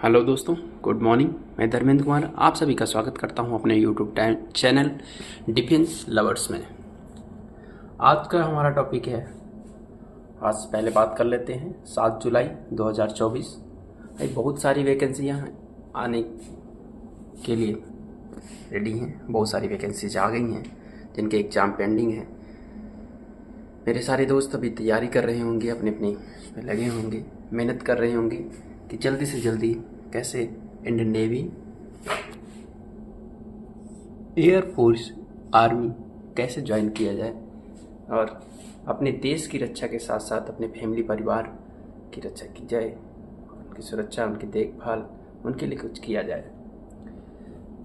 Hello दोस्तों, good morning. मैं धर्मेंद्र कुमार आप सभी का स्वागत करता हूं अपने यूट्यूब चैनल डिफेंस लवर्स में। आज का हमारा टॉपिक है, आज पहले बात कर लेते हैं 7 जुलाई 2024। भाई बहुत सारी वैकेंसियां आने के लिए रेडी हैं, बहुत सारी वैकेंसीज आ गई हैं जिनके एग्ज़ाम पेंडिंग हैं। मेरे सारे दोस्त अभी तैयारी कर रहे होंगे, अपने अपने उसमें लगे होंगे, मेहनत कर रहे होंगे कि जल्दी से जल्दी कैसे इंडियन नेवी, एयरफोर्स, आर्मी कैसे ज्वाइन किया जाए और अपने देश की रक्षा के साथ साथ अपने फैमिली परिवार की रक्षा की जाए, उनकी सुरक्षा, उनकी देखभाल, उनके लिए कुछ किया जाए।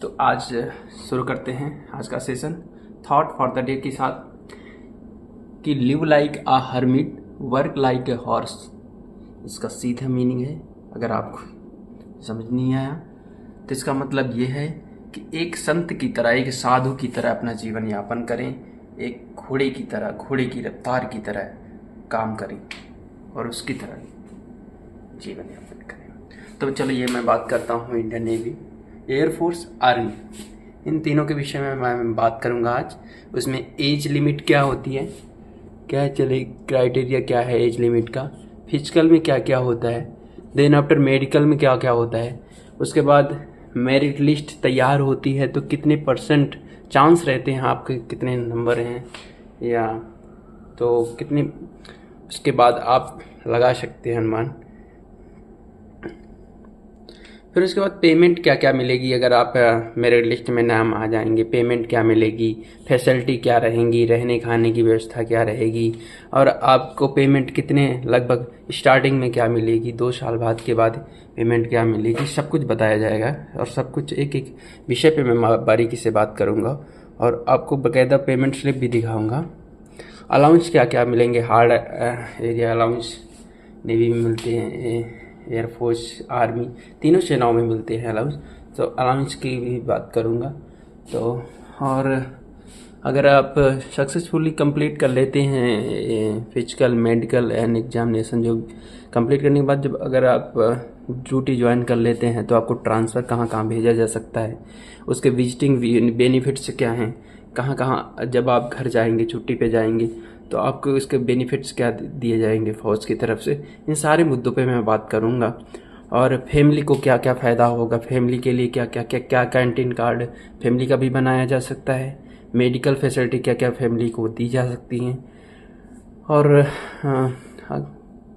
तो आज शुरू करते हैं आज का session thought for the day के साथ कि live like a hermit, work like a horse. इसका सीधा मीनिंग है, अगर आपको समझ नहीं आया तो इसका मतलब ये है कि एक संत की तरह, एक साधु की तरह अपना जीवन यापन करें, एक घोड़े की तरह, घोड़े की रफ्तार की तरह काम करें और उसकी तरह जीवन यापन करें। तो चलिए मैं बात करता हूँ इंडियन नेवी, एयरफोर्स, आर्मी, इन तीनों के विषय में मैं बात करूँगा आज। उसमें एज लिमिट क्या होती है, क्या चले क्राइटेरिया क्या है एज लिमिट का, फिजिकल में क्या क्या होता है, देन आफ्टर मेडिकल में क्या क्या होता है, उसके बाद मेरिट लिस्ट तैयार होती है तो कितने % चांस रहते हैं, आपके कितने नंबर हैं या तो कितने, उसके बाद आप लगा सकते हैं अनुमान। फिर उसके बाद पेमेंट क्या क्या मिलेगी, अगर आप मेरिट लिस्ट में नाम आ जाएंगे, पेमेंट क्या मिलेगी, फैसिलिटी क्या रहेंगी, रहने खाने की व्यवस्था क्या रहेगी और आपको पेमेंट कितने लगभग स्टार्टिंग में क्या मिलेगी, 2 साल बाद के बाद पेमेंट क्या मिलेगी, सब कुछ बताया जाएगा और सब कुछ एक एक विषय पे मैं बारीकी से बात करूँगा और आपको बाकायदा पेमेंट स्लिप भी दिखाऊँगा। अलाउंस क्या क्या मिलेंगे, हार्ड एरिया अलाउंस नेवी में मिलते हैं, एयरफोर्स, आर्मी, तीनों सेनाओं में मिलते हैं अलाउंस, तो अलाउंस की भी बात करूँगा। तो और अगर आप सक्सेसफुली कंप्लीट कर लेते हैं फिजिकल, मेडिकल एंड एग्जामिनेशन जो कंप्लीट करने के बाद जब अगर आप ड्यूटी ज्वाइन कर लेते हैं तो आपको ट्रांसफ़र कहाँ कहाँ भेजा जा सकता है, उसके विजिटिंग बेनिफिट्स क्या हैं, कहाँ कहाँ जब आप घर जाएंगे, छुट्टी पे जाएंगे तो आपको इसके बेनिफिट्स क्या दिए जाएंगे फौज की तरफ से, इन सारे मुद्दों पे मैं बात करूँगा। और फैमिली को क्या क्या फ़ायदा होगा, फैमिली के लिए क्या क्या क्या क्या कैंटीन कार्ड फैमिली का भी बनाया जा सकता है, मेडिकल फैसिलिटी क्या क्या फैमिली को दी जा सकती हैं और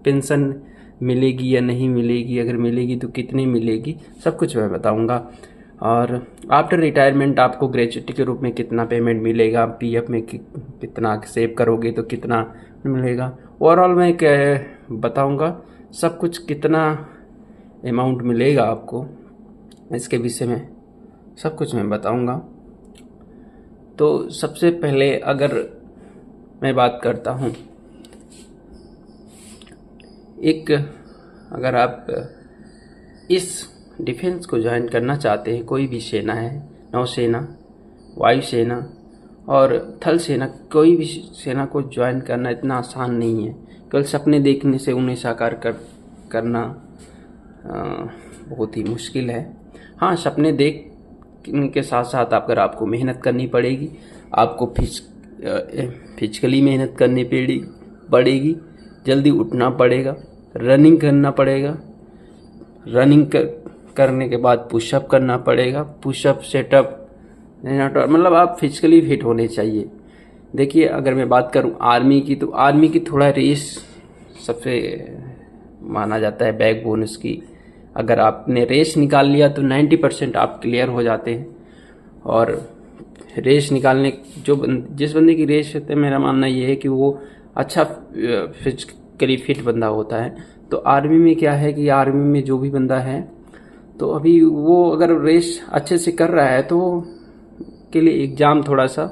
पेंशन मिलेगी या नहीं मिलेगी, अगर मिलेगी तो कितनी मिलेगी, सब कुछ मैं बताऊँगा। और आफ्टर रिटायरमेंट आपको ग्रेच्युटी के रूप में कितना पेमेंट मिलेगा, पीएफ में कितना सेव करोगे तो कितना मिलेगा, ओवरऑल मैं बताऊंगा सब कुछ, कितना अमाउंट मिलेगा आपको, इसके विषय में सब कुछ मैं बताऊंगा। तो सबसे पहले अगर मैं बात करता हूँ, अगर आप इस डिफेंस को ज्वाइन करना चाहते हैं, कोई भी सेना है, नौसेना, वायुसेना और थल सेना, कोई भी सेना को ज्वाइन करना इतना आसान नहीं है। केवल सपने देखने से उन्हें साकार करना बहुत ही मुश्किल है। हाँ, सपने देखने के साथ साथ अगर आपको मेहनत करनी पड़ेगी, आपको फिजिकली मेहनत करनी पड़ेगी, जल्दी उठना पड़ेगा, रनिंग करना पड़ेगा, रनिंग करने के बाद पुशअप करना पड़ेगा, पुशअप, सेटअप, मतलब आप फिजिकली फिट होने चाहिए। देखिए, अगर मैं बात करूं आर्मी की, तो आर्मी की थोड़ा रेस सबसे माना जाता है बैकबोन उसकी। अगर आपने रेस निकाल लिया तो 90% आप क्लियर हो जाते हैं। और रेस निकालने जिस बंदे की रेस होती है, मेरा मानना ये है कि वो अच्छा फिजिकली फिट बंदा होता है। तो आर्मी में क्या है कि आर्मी में जो भी बंदा है तो अभी वो अगर रेस अच्छे से कर रहा है तो के लिए एग्ज़ाम थोड़ा सा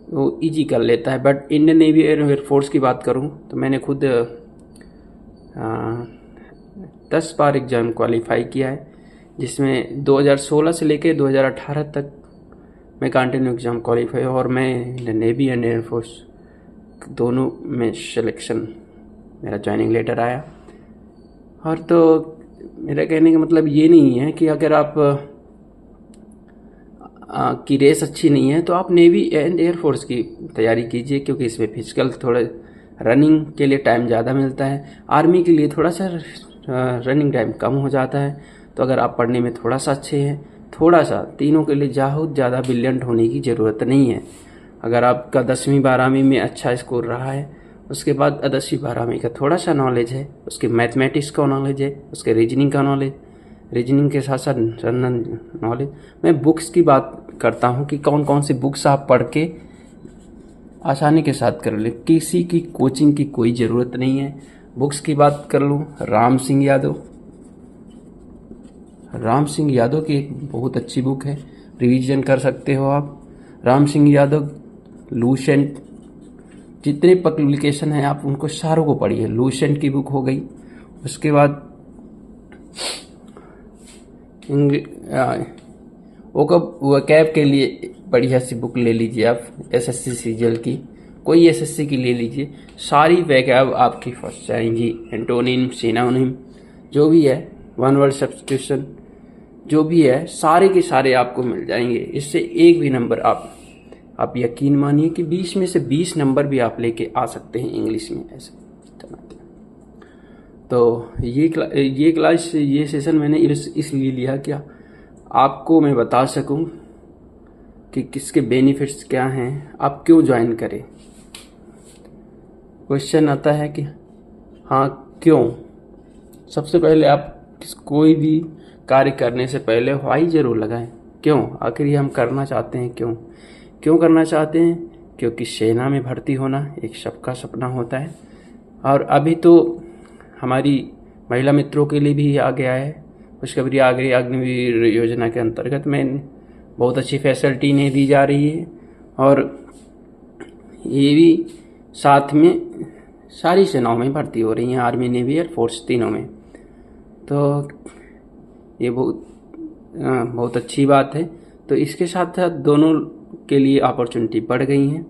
वो इजी कर लेता है। बट इंडियन नेवी एयरफोर्स की बात करूं तो मैंने खुद 10 बार एग्ज़ाम क्वालिफाई किया है, जिसमें 2016 से लेकर 2018 तक मैं कंटिन्यू एग्ज़ाम क्वालिफाई, और मैं इंडियन नेवी एंड एयरफोर्स दोनों में सिलेक्शन, मेरा ज्वाइनिंग लेटर आया। और तो मेरा कहने का मतलब ये नहीं है कि अगर आप की रेस अच्छी नहीं है तो आप नेवी एंड एयरफोर्स की तैयारी कीजिए, क्योंकि इसमें फिजिकल थोड़ा रनिंग के लिए टाइम ज़्यादा मिलता है। आर्मी के लिए थोड़ा सा रनिंग टाइम कम हो जाता है। तो अगर आप पढ़ने में थोड़ा सा अच्छे हैं, थोड़ा सा, तीनों के लिए बहुत ज़्यादा ब्रिलियंट होने की ज़रूरत नहीं है। अगर आपका 10वीं 12वीं में अच्छा स्कोर रहा है, उसके बाद 10वीं 12वीं का थोड़ा सा नॉलेज है, उसके मैथमेटिक्स का नॉलेज है, उसके रीजनिंग का नॉलेज, रीजनिंग के साथ साथ जनरल नॉलेज। मैं बुक्स की बात करता हूँ कि कौन कौन सी बुक्स आप पढ़ के आसानी के साथ कर ले, किसी की कोचिंग की कोई ज़रूरत नहीं है। बुक्स की बात कर लूँ, राम सिंह यादव की एक बहुत अच्छी बुक है, रिवीजन कर सकते हो आप। राम सिंह यादव, लूसेंट, जितने पब्लिकेशन हैं आप उनको सारों को पढ़िए। लूसेंट की बुक हो गई। उसके बाद वोकैब के लिए बढ़िया सी बुक ले लीजिए आप, एसएससी सीजीएल की, कोई एसएससी की ले लीजिए। सारी वोकैब आपकी फंस जाएंगी। एंटोनिम, सिनोनिम, जो भी है, वन वर्ड सब्स्टिट्यूशन, जो भी है, सारे के सारे आपको मिल जाएंगे। इससे एक भी नंबर आप यकीन मानिए कि 20 में से 20 नंबर भी आप लेके आ सकते हैं इंग्लिश में। ऐसे तो ये सेशन मैंने इसलिए लिया क्या आपको मैं बता सकूं कि किसके बेनिफिट्स क्या हैं, आप क्यों ज्वाइन करें। क्वेश्चन आता है कि हाँ क्यों। सबसे पहले आप कोई भी कार्य करने से पहले व्हाई जरूर लगाएं। क्यों, आखिर ये हम करना चाहते हैं, क्यों करना चाहते हैं? क्योंकि सेना में भर्ती होना एक सबका सपना होता है, और अभी तो हमारी महिला मित्रों के लिए भी आ गया है। खुशखबरी आ गई, अग्निवीर योजना के अंतर्गत में बहुत अच्छी फैसिलिटी इन्हें दी जा रही है, और ये भी साथ में सारी सेनाओं में भर्ती हो रही हैं, आर्मी, नेवी, एयरफोर्स, तीनों में। तो ये बहुत अच्छी बात है। तो इसके साथ साथ दोनों के लिए अपॉर्चुनिटी बढ़ गई हैं।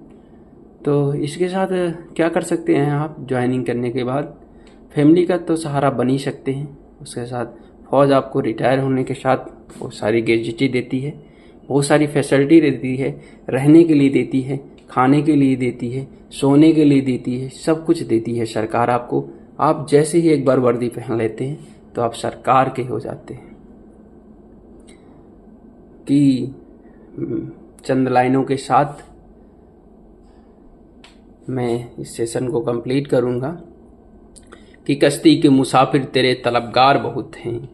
तो इसके साथ क्या कर सकते हैं आप ज्वाइनिंग करने के बाद? फैमिली का तो सहारा बन ही सकते हैं। उसके साथ फौज आपको रिटायर होने के साथ बहुत सारी गेजेटी देती है, बहुत सारी फैसिलिटी देती है, रहने के लिए देती है, खाने के लिए देती है, सोने के लिए देती है, सब कुछ देती है सरकार आपको। आप जैसे ही एक बार वर्दी पहन लेते हैं तो आप सरकार के हो जाते हैं। कि चंद लाइनों के साथ मैं इस सेशन को कंप्लीट करूंगा कि कश्ती के मुसाफिर तेरे तलबगार बहुत हैं,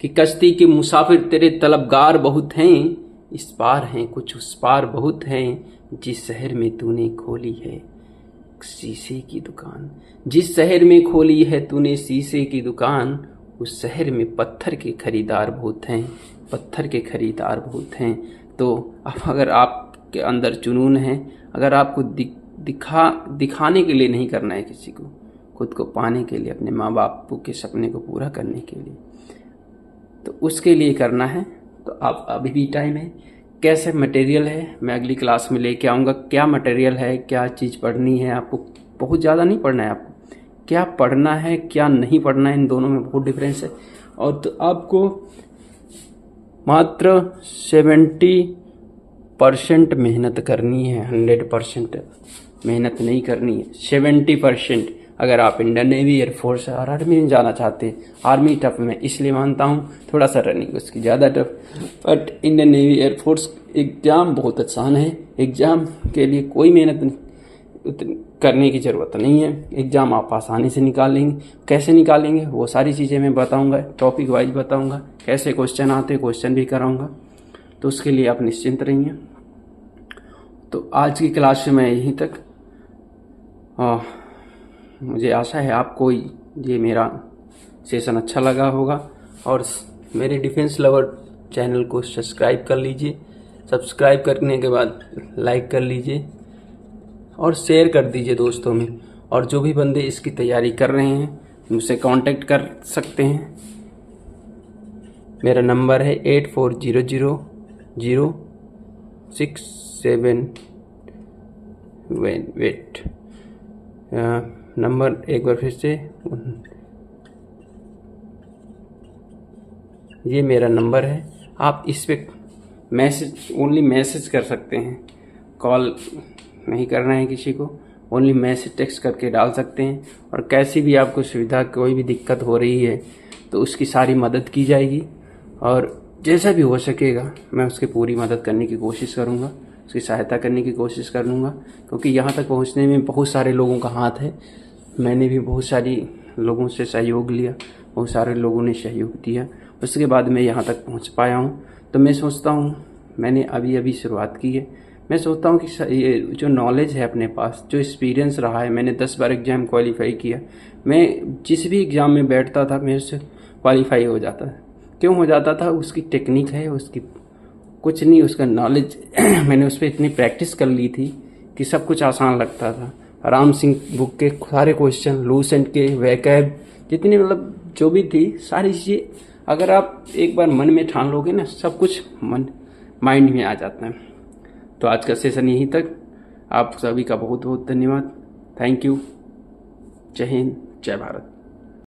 कि कश्ती के मुसाफिर तेरे तलबगार बहुत हैं, इस पार हैं कुछ उस पार बहुत हैं, जिस शहर में तूने खोली है शीशे की दुकान, जिस शहर में खोली है तूने शीशे की दुकान, उस शहर में पत्थर के खरीदार बहुत हैं, पत्थर के खरीदार बहुत हैं। तो अब अगर आपके अंदर जुनून है, अगर आपको दिखाने के लिए नहीं करना है किसी को, खुद को पाने के लिए, अपने माँ बाप के सपने को पूरा करने के लिए, तो उसके लिए करना है, तो आप अभी भी टाइम है। कैसे मटेरियल है मैं अगली क्लास में लेके आऊँगा। क्या मटेरियल है, क्या चीज़ पढ़नी है आपको, बहुत ज़्यादा नहीं पढ़ना है आपको, क्या पढ़ना है क्या नहीं पढ़ना है, इन दोनों में बहुत डिफरेंस है। और तो आपको मात्र 70% मेहनत करनी है, 100% मेहनत नहीं करनी है। 70% अगर आप इंडियन नेवी, एयरफोर्स और आर्मी में जाना चाहते हैं। आर्मी टफ में इसलिए मानता हूँ, थोड़ा सा रनिंग उसकी ज़्यादा tough, but Indian navy, air force exam बहुत आसान है। एग्ज़ाम के लिए कोई मेहनत करने की ज़रूरत नहीं है, एग्ज़ाम आप आसानी से निकाल लेंगे। कैसे निकालेंगे वो सारी चीज़ें मैं बताऊँगा, टॉपिक वाइज बताऊँगा, कैसे क्वेश्चन आते हैं क्वेश्चन भी कराऊँगा, तो उसके लिए आप निश्चिंत रहिए। तो आज की क्लास में यहीं तक। मुझे आशा है आपको ये मेरा सेशन अच्छा लगा होगा, और मेरे डिफेंस लवर चैनल को सब्सक्राइब कर लीजिए। सब्सक्राइब करने के बाद लाइक कर लीजिए और शेयर कर दीजिए दोस्तों में। और जो भी बंदे इसकी तैयारी कर रहे हैं मुझसे कांटेक्ट कर सकते हैं। मेरा नंबर है 840006 वेट नंबर एक बार फिर से ये मेरा नंबर है, आप इस पे ओनली मैसेज कर सकते हैं, कॉल नहीं करना है किसी को, ओनली मैसेज टेक्स्ट करके डाल सकते हैं। और कैसी भी आपको सुविधा, कोई भी दिक्कत हो रही है तो उसकी सारी मदद की जाएगी, और जैसा भी हो सकेगा मैं उसकी पूरी मदद करने की कोशिश करूँगा, उसकी सहायता करने की कोशिश करूँगा, क्योंकि यहाँ तक पहुँचने में बहुत सारे लोगों का हाथ है। मैंने भी बहुत सारी लोगों से सहयोग लिया, बहुत सारे लोगों ने सहयोग दिया, उसके बाद मैं यहाँ तक पहुँच पाया हूँ। तो मैं सोचता हूँ, मैंने अभी अभी शुरुआत की है, मैं सोचता हूँ कि ये जो नॉलेज है अपने पास, जो एक्सपीरियंस रहा है, मैंने 10 बार एग्ज़ाम क्वालिफाई किया, मैं जिस भी एग्ज़ाम में बैठता था मैं उससे क्वालिफाई हो जाता था। क्यों हो जाता था? उसकी टेक्निक है, उसकी कुछ नहीं, उसका नॉलेज मैंने उस पर इतनी प्रैक्टिस कर ली थी कि सब कुछ आसान लगता था। राम सिंह बुक के सारे क्वेश्चन, लूसेंट के वैकैब, जितनी मतलब जो भी थी सारी चीज़ें, अगर आप एक बार मन में ठान लोगे ना, सब कुछ माइंड में आ जाता है। तो आज का सेशन यहीं तक। आप सभी का बहुत बहुत धन्यवाद। Thank you. जय हिंद, जय भारत।